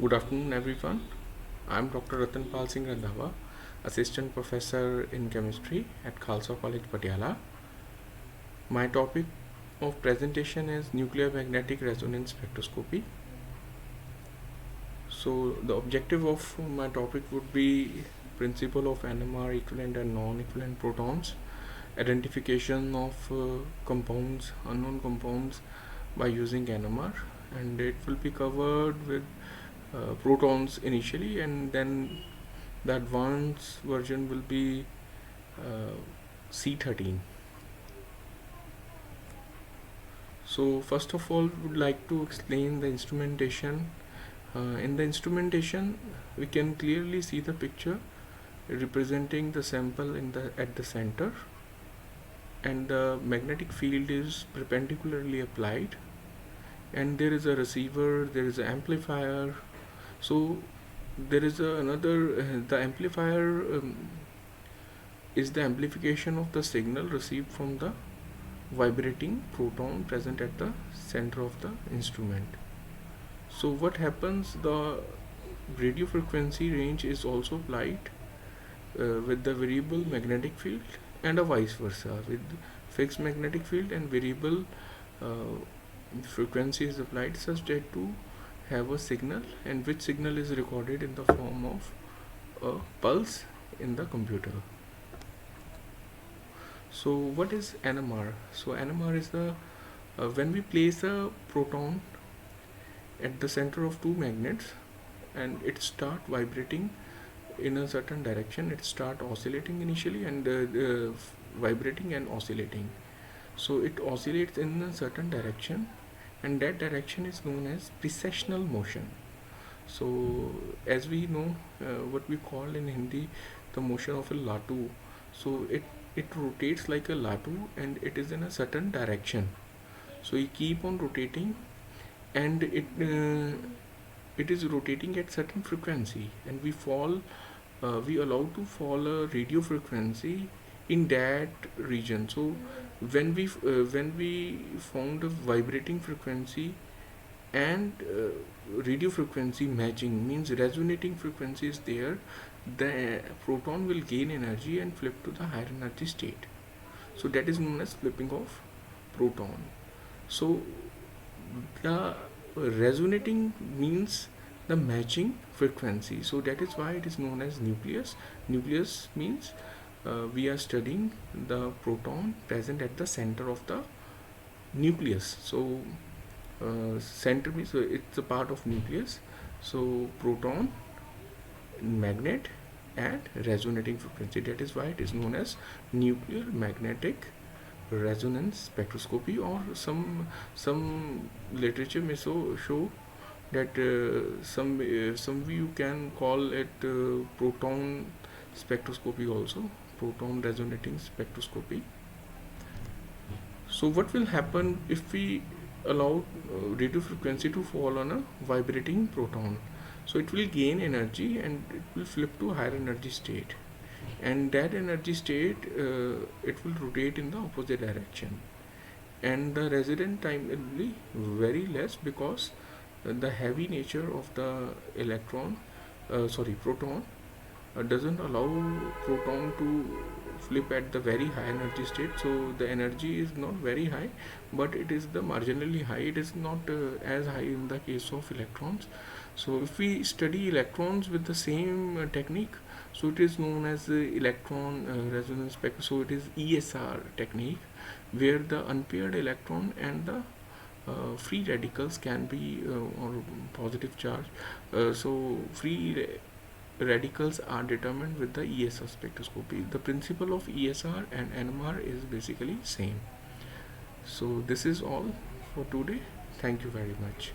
Good afternoon, everyone. I'm Dr. Ratanpal Singh Randhawa, Assistant Professor in Chemistry at Khalsa College, Patiala. My topic of presentation is nuclear magnetic resonance spectroscopy. So, the objective of my topic would be principle of NMR equivalent and non-equivalent protons, identification of compounds, unknown compounds by using NMR, and it will be covered with protons initially, and then the advanced version will be C13. So first of all, would like to explain the instrumentation. In the instrumentation, we can clearly see the picture representing the sample at the center, and the magnetic field is perpendicularly applied, and there is a receiver, there is an amplifier. So there is the amplifier is the amplification of the signal received from the vibrating proton present at the center of the instrument. So what happens, the radio frequency range is also applied with the variable magnetic field, and a vice versa, with fixed magnetic field and variable frequency is applied such that to have a signal, and which signal is recorded in the form of a pulse in the computer. So what is NMR? So NMR is the when we place a proton at the center of two magnets and it start vibrating in a certain direction, it start oscillating initially, and vibrating and oscillating. So it oscillates in a certain direction, and that direction is known as precessional motion. So as we know, what we call in Hindi the motion of a latu. So it rotates like a latu, and it is in a certain direction. So you keep on rotating, and it is rotating at certain frequency, and we allow to fall a radio frequency in that region. So when we found a vibrating frequency and radio frequency matching, means resonating frequency is there, the proton will gain energy and flip to the higher energy state. So that is known as flipping of proton. So the resonating means the matching frequency, so that is why it is known as nucleus. Nucleus means we are studying the proton present at the center of the nucleus. So center means it's a part of nucleus. So proton, magnet, and resonating frequency, that is why it is known as nuclear magnetic resonance spectroscopy, or some literature may show that some you can call it proton spectroscopy also, proton resonating spectroscopy. So what will happen if we allow radio frequency to fall on a vibrating proton? So it will gain energy and it will flip to higher energy state, and that energy state it will rotate in the opposite direction, and the resident time will be very less, because the heavy nature of the proton doesn't allow proton to flip at the very high energy state. So the energy is not very high, but it is the marginally high. It is not as high in the case of electrons. So if we study electrons with the same technique, so it is known as electron resonance spectrum. So it is ESR technique, where the unpaired electron and the free radicals can be or positive charge. So free radicals are determined with the ESR spectroscopy. The principle of ESR and NMR is basically same. So this is all for today. Thank you very much.